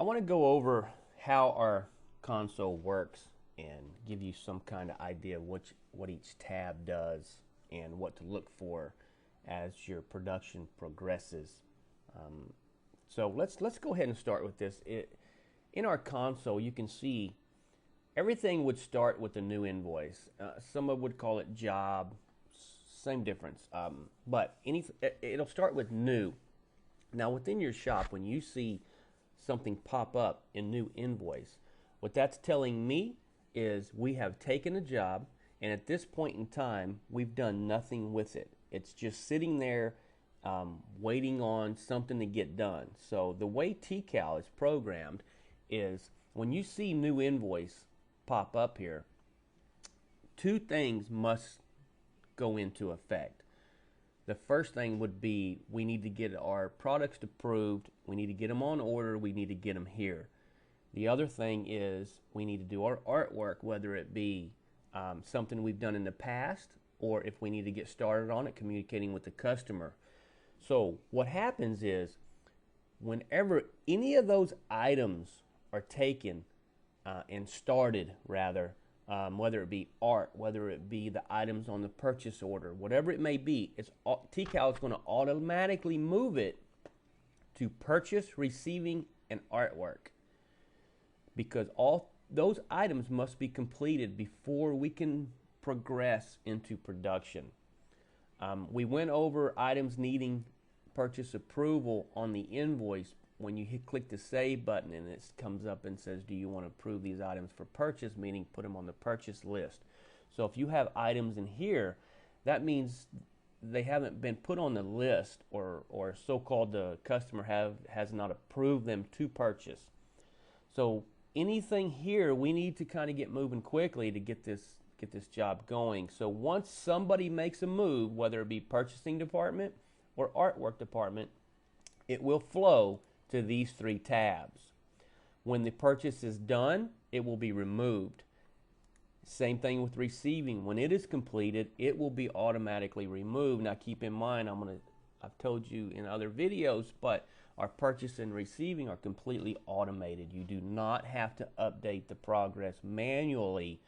I want to go over how our console works and give you some kind of idea of what each tab does and what to look for as your production progresses. So let's go ahead and start with this. In our console, you can see everything would start with a new invoice. Some would call it job, same difference. But it'll start with new. Now within your shop, when you see something pop up in new invoice, what that's telling me is we have taken a job, and at this point in time we've done nothing with it. It's just sitting there waiting on something to get done. So the way TeeCal is programmed is when you see new invoice pop up here, two things must go into effect. The first thing would be we need to get our products approved, we need to get them on order, we need to get them here. The other thing is we need to do our artwork, whether it be something we've done in the past or if we need to get started on it, communicating with the customer. So what happens is whenever any of those items are taken and started rather, whether it be art, whether it be the items on the purchase order, whatever it may be, TeeCal is going to automatically move it to purchase, receiving, and artwork, because all those items must be completed before we can progress into production. We went over items needing purchase approval on the invoice. When you click the save button and it comes up and says, do you want to approve these items for purchase, meaning put them on the purchase list. So if you have items in here, that means they haven't been put on the list, or so-called the customer has not approved them to purchase. So anything here, we need to kind of get moving quickly to get this job going. So once somebody makes a move, whether it be purchasing department or artwork department, it will flow to these three tabs. When the purchase is done, it will be removed. Same thing with receiving. When it is completed, it will be automatically removed. Now keep in mind, I've told you in other videos, but our purchase and receiving are completely automated. You do not have to update the progress manually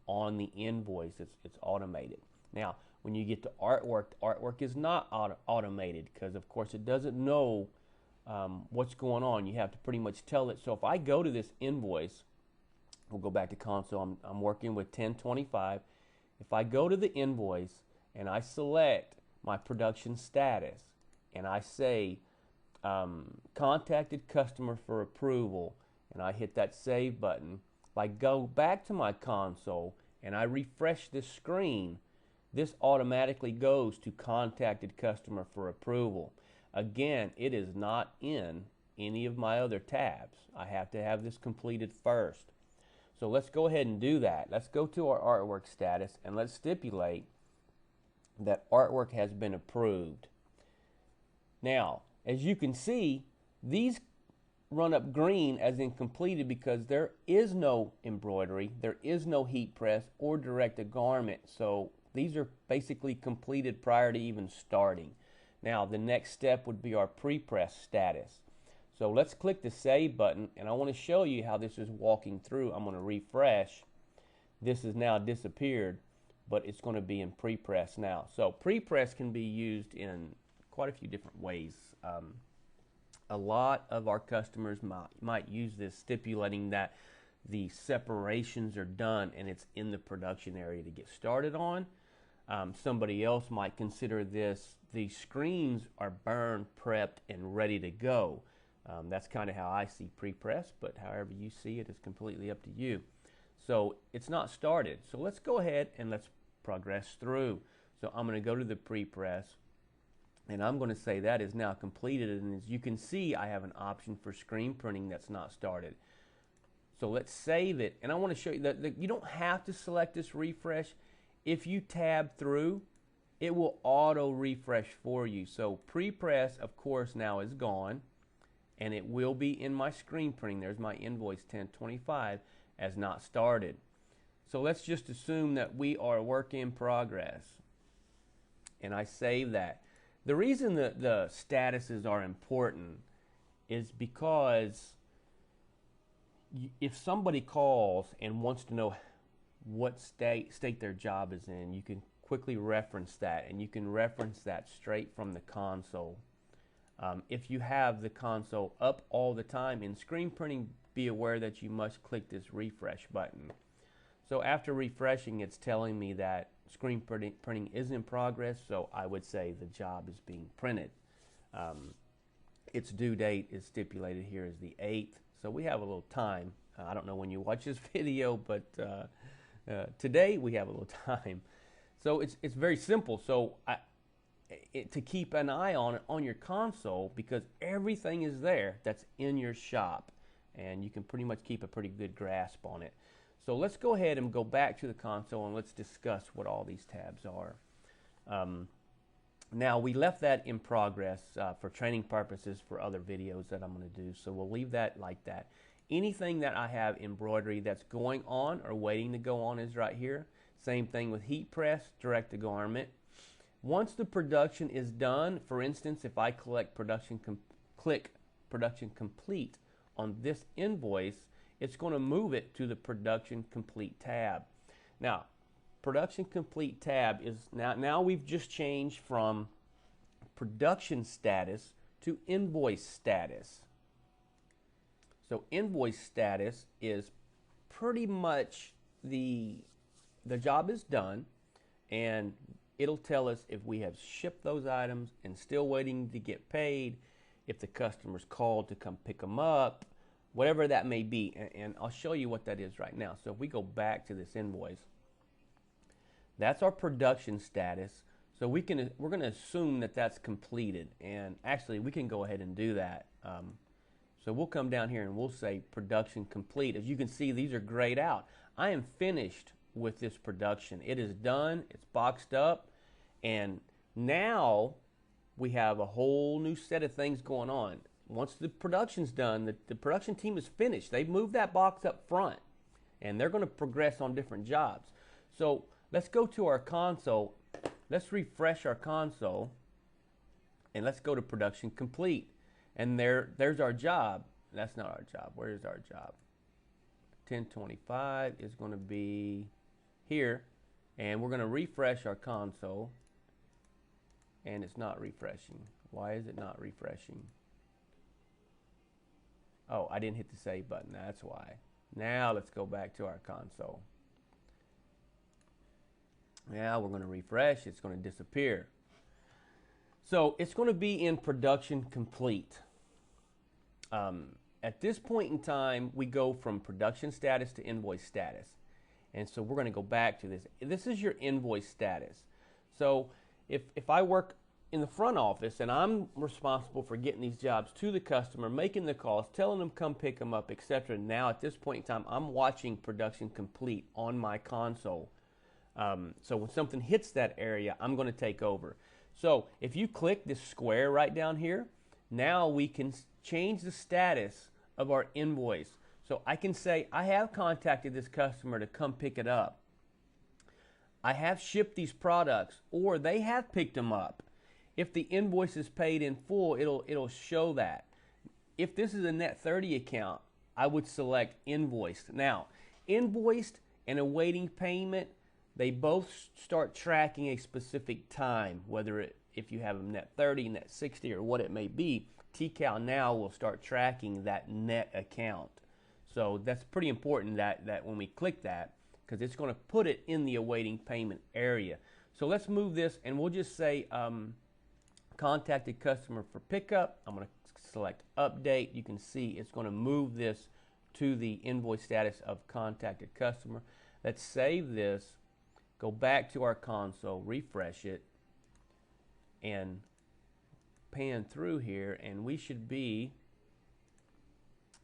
on the invoice. It's automated. Now when you get to artwork, artwork is not automated, because of course it doesn't know what's going on. You have to pretty much tell it. So if I go to this invoice, we'll go back to console. I'm working with 1025. If I go to the invoice and I select my production status and I say contacted customer for approval, and I hit that save button, if I go back to my console and I refresh this screen, this automatically goes to contacted customer for approval. Again, it is not in any of my other tabs. I have to have this completed first. So let's go ahead and do that. Let's go to our artwork status and let's stipulate that artwork has been approved. Now, as you can see, these run up green as in completed because there is no embroidery, there is no heat press or direct a garment. So these are basically completed prior to even starting. Now the next step would be our prepress status. So let's click the save button, and I want to show you how this is walking through. I'm going to refresh. This has now disappeared, but it's going to be in prepress now. So prepress can be used in quite a few different ways. A lot of our customers might use this, stipulating that the separations are done and it's in the production area to get started on. Somebody else might consider this, the screens are burned, prepped, and ready to go. That's kind of how I see prepress, but however you see it is completely up to you. So it's not started. So let's go ahead and let's progress through. So I'm going to go to the prepress, and I'm going to say that is now completed. And as you can see, I have an option for screen printing that's not started. So let's save it, and I want to show you that you don't have to select this refresh. If you tab through, it will auto refresh for you. So prepress, of course, now is gone, and it will be in my screen printing. There's my invoice 1025 as not started. So let's just assume that we are a work in progress, and I save that. The reason that the statuses are important is because if somebody calls and wants to know what state their job is in, you can quickly reference that, and you can reference that straight from the console. If you have the console up all the time in screen printing, be aware that you must click this refresh button. So after refreshing, it's telling me that screen printing is in progress, so I would say the job is being printed. Its due date is stipulated here as the 8th, so we have a little time. I don't know when you watch this video, but today we have a little time. So it's very simple. So to keep an eye on it on your console, because everything is there that's in your shop, and you can pretty much keep a pretty good grasp on it. So let's go ahead and go back to the console and let's discuss what all these tabs are. Now, we left that in progress for training purposes for other videos that I'm going to do, so we'll leave that like that. Anything that I have embroidery that's going on or waiting to go on is right here. Same thing with heat press, direct to garment. Once the production is done, for instance, if I click production complete on this invoice, it's going to move it to the production complete tab. Now, production complete tab is now we've just changed from production status to invoice status. So invoice status is pretty much the job is done, and it'll tell us if we have shipped those items and still waiting to get paid, if the customer's called to come pick them up, whatever that may be, and I'll show you what that is right now. So if we go back to this invoice, that's our production status. So we're going to assume that that's completed, and actually we can go ahead and do that. So we'll come down here and we'll say production complete. As you can see, these are grayed out. I am finished with this production. It is done, it's boxed up, and now we have a whole new set of things going on. Once the production's done, the production team is finished. They've moved that box up front, and they're going to progress on different jobs. So let's go to our console. Let's refresh our console, and let's go to production complete. And there's our job. That's not our job. Where is our job? 1025 is going to be here, and we're going to refresh our console, and it's not refreshing. Why is it not refreshing? Oh, I didn't hit the save button. That's why. Now let's go back to our console. Now we're going to refresh. It's going to disappear. So it's going to be in production complete. At this point in time, we go from production status to invoice status. And so we're going to go back to this. This is your invoice status. So if I work in the front office and I'm responsible for getting these jobs to the customer, making the calls, telling them come pick them up, etc. Now at this point in time, I'm watching production complete on my console. So when something hits that area, I'm going to take over. So if you click this square right down here, now we can change the status of our invoice. So I can say, I have contacted this customer to come pick it up. I have shipped these products, or they have picked them up. If the invoice is paid in full, it'll show that. If this is a net 30 account, I would select invoiced. Now, invoiced and awaiting payment, they both start tracking a specific time, whether if you have a net 30, net 60, or what it may be. TeeCal now will start tracking that net account. So that's pretty important that when we click that, because it's going to put it in the awaiting payment area. So let's move this, and we'll just say contacted customer for pickup. I'm going to select update. You can see it's going to move this to the invoice status of contacted customer. Let's save this, go back to our console, refresh it, and pan through here, and we should be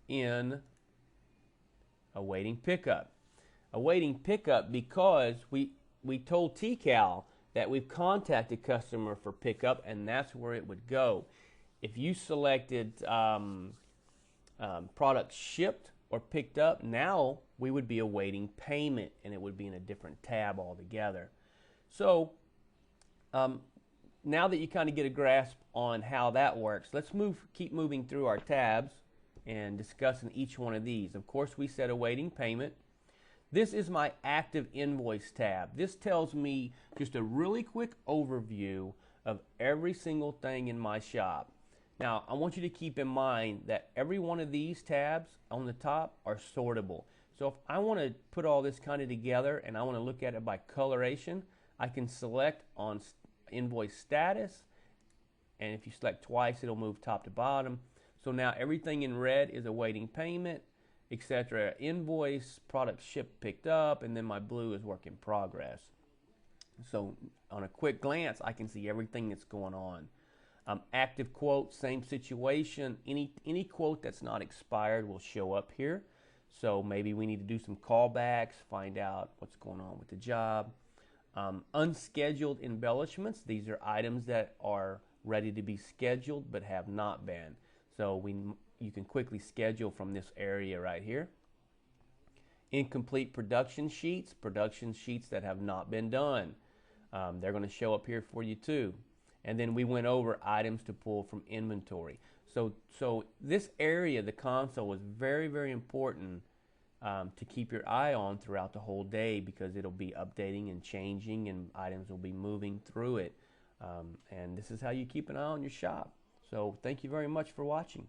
in awaiting pickup. Awaiting pickup because we told TeeCal that we've contacted customer for pickup, and that's where it would go. If you selected products shipped or picked up, now we would be awaiting payment, and it would be in a different tab altogether. So now that you kind of get a grasp on how that works, let's keep moving through our tabs. and discussing each one of these. Of course, we said awaiting payment. This is my active invoice tab. This tells me just a really quick overview of every single thing in my shop. Now, I want you to keep in mind that every one of these tabs on the top are sortable. So if I want to put all this kind of together and I want to look at it by coloration, I can select on invoice status, and if you select twice, it'll move top to bottom. So now everything in red is awaiting payment, etc. Invoice, product shipped, picked up, and then my blue is work in progress. So on a quick glance, I can see everything that's going on. Active quote, same situation. Any quote that's not expired will show up here. So maybe we need to do some callbacks, find out what's going on with the job. Unscheduled embellishments. These are items that are ready to be scheduled but have not been. So you can quickly schedule from this area right here. Incomplete production sheets that have not been done. They're going to show up here for you too. And then we went over items to pull from inventory. So this area, the console, is very, very important to keep your eye on throughout the whole day, because it'll be updating and changing and items will be moving through it. And this is how you keep an eye on your shop. So thank you very much for watching.